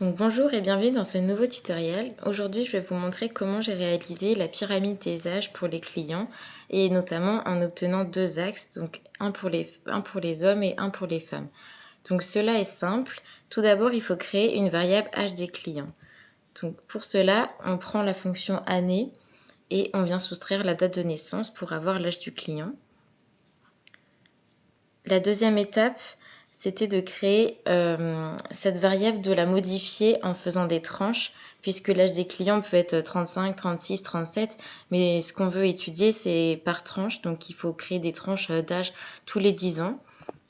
Donc bonjour et bienvenue dans ce nouveau tutoriel. Aujourd'hui, je vais vous montrer comment j'ai réalisé la pyramide des âges pour les clients et notamment en obtenant deux axes, donc un pour les hommes et un pour les femmes. Donc cela est simple. Tout d'abord, il faut créer une variable âge des clients. Donc pour cela, on prend la fonction année et on vient soustraire la date de naissance pour avoir l'âge du client. La deuxième étape, c'était de créer cette variable, de la modifier en faisant des tranches, puisque l'âge des clients peut être 35, 36, 37, mais ce qu'on veut étudier, c'est par tranche, donc il faut créer des tranches d'âge tous les 10 ans.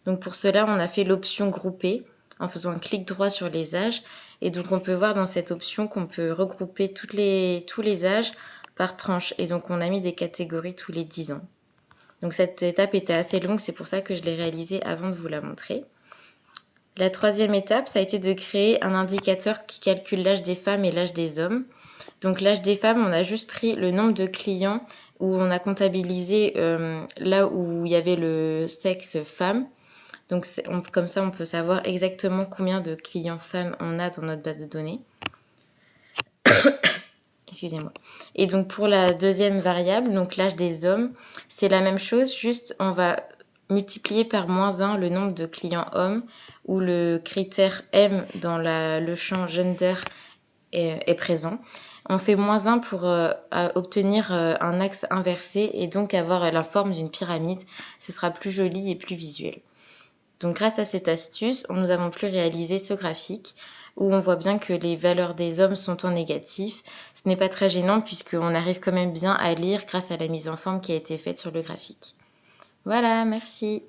Donc pour cela, on a fait l'option grouper en faisant un clic droit sur les âges, et donc on peut voir dans cette option qu'on peut regrouper tous les âges par tranche, et donc on a mis des catégories tous les 10 ans. Donc cette étape était assez longue, c'est pour ça que je l'ai réalisée avant de vous la montrer. La troisième étape, ça a été de créer un indicateur qui calcule l'âge des femmes et l'âge des hommes. Donc l'âge des femmes, on a juste pris le nombre de clients où on a comptabilisé là où il y avait le sexe femme. Donc comme ça, on peut savoir exactement combien de clients femmes on a dans notre base de données. Excusez-moi. Et donc pour la deuxième variable, donc l'âge des hommes, c'est la même chose, juste on va multiplier par -1 le nombre de clients hommes, où le critère M dans le champ gender est présent. On fait -1 pour obtenir un axe inversé et donc avoir la forme d'une pyramide. Ce sera plus joli et plus visuel. Donc grâce à cette astuce, nous avons pu réaliser ce graphique où on voit bien que les valeurs des hommes sont en négatif. Ce n'est pas très gênant puisqu'on arrive quand même bien à lire grâce à la mise en forme qui a été faite sur le graphique. Voilà, merci.